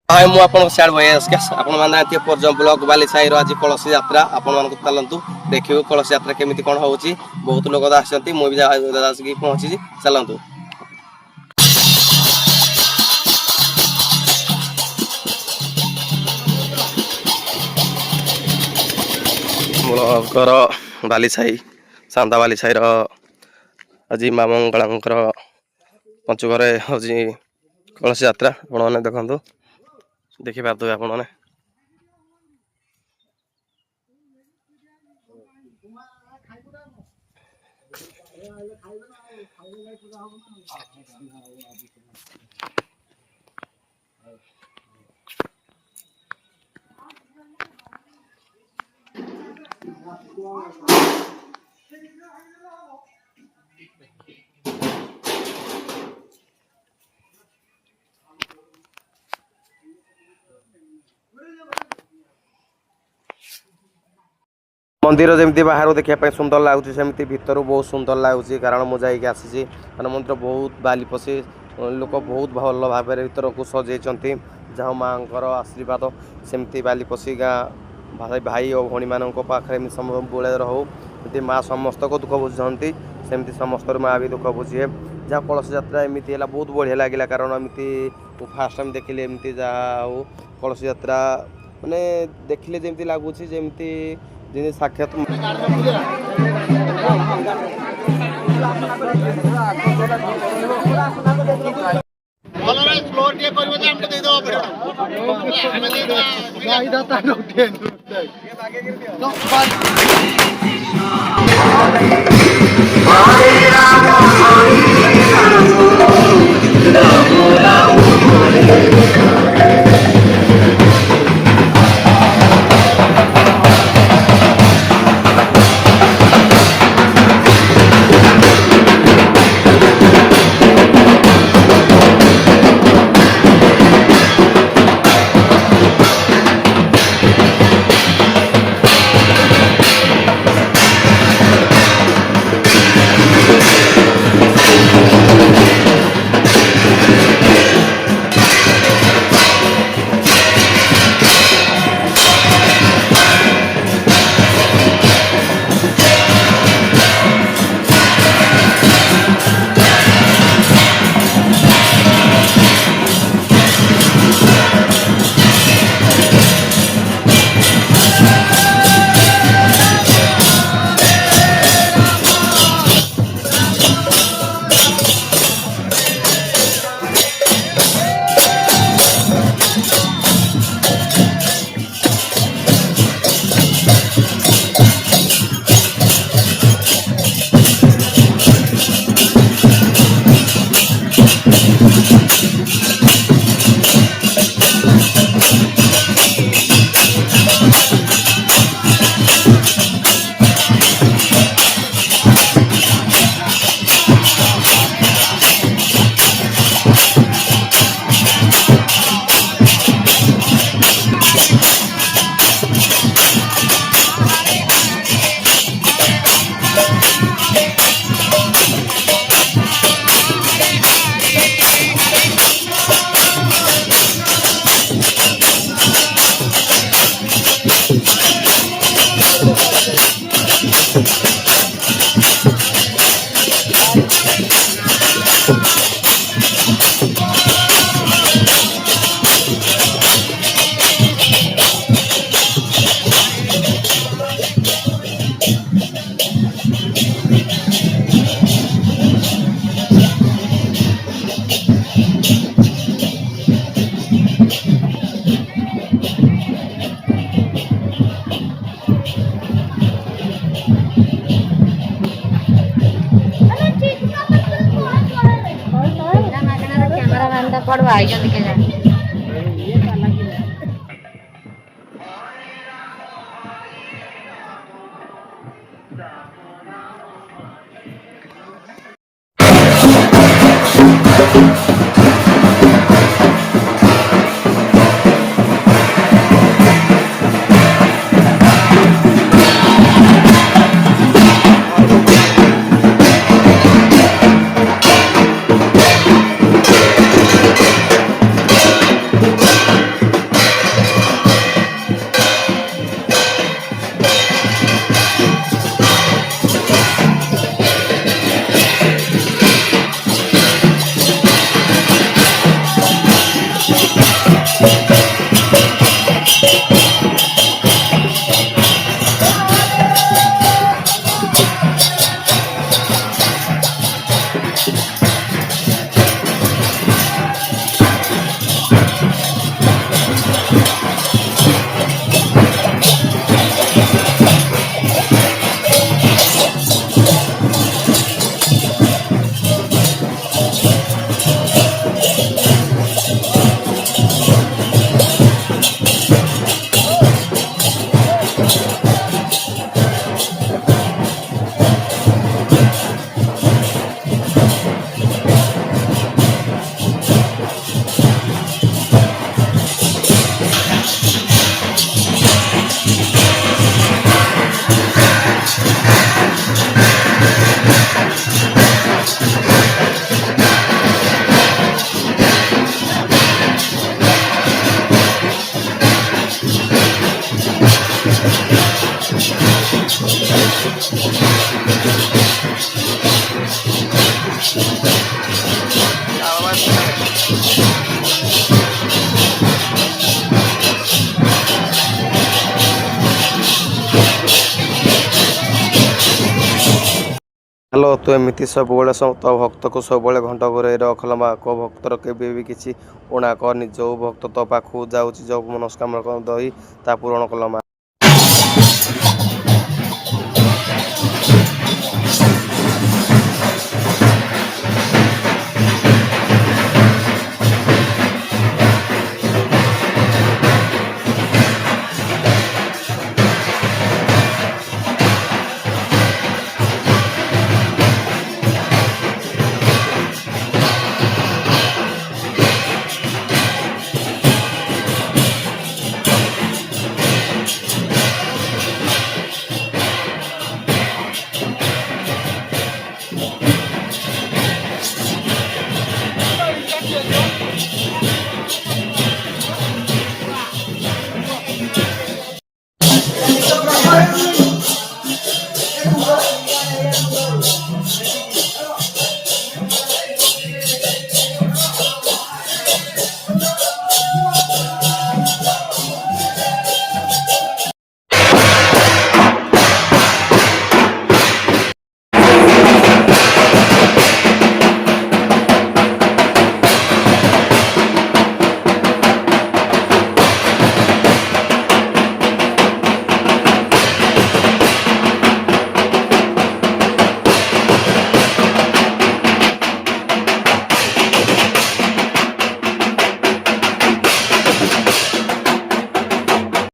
हाय मु आपन सियाड़ भयस के आपन माने एति परजम ब्लॉक वाली साई रो आज कलश यात्रा आपन मान को चलंतु देखियो कलश यात्रा केमिति कोन होउची बहुत लोग आछंती मु भी आसी पहुंची चलंतु ब्लॉकर बाली साई सांदा बाली साई रो आज मां मंगलांकर पंचघरे होजी कलश यात्रा आपन माने देखंतु देखि पारथु आपन माने मंदिर जमी बाहर देखा सुंदर लगुच सेमती भितर बहुत सुंदर लगुच कारण मुझे आसी मंदिर बहुत बाली पशि लोक बहुत भल भाव भर को सजे जहाँ माँ आशीर्वाद सेमती बाली पशि गाँ भाई और भणी मान पाखे बुले रहू माँ समस्त को दुख बुझती सेमती समस्त माँ भी दुख बुझे जहाँ कलश यात्रा एमती है बहुत बढ़िया लगे कारण एमती फास्ट टाइम देखिले एमती जहाँ कलश यात्रा माने देखिले जमती लगुच जमती साक्षात पढ़वा जल्दी के जाए ଲୋ ତୁ ଏମିତି ସବୁବେଳେ ତୋ ଭକ୍ତକୁ ସବୁବେଳେ ଘଣ୍ଟ ଘୋରେଇ ରଖ ଲୋ ମା। କୋଉ ଭକ୍ତର କେବେ ବି କିଛି ଊଣା କରନି। ଯୋଉ ଭକ୍ତ ତୋ ପାଖକୁ ଯାଉଛି ଯୋଉ ମନସ୍କାମନା ଦହି ତା ପୂରଣ କଲ ମା।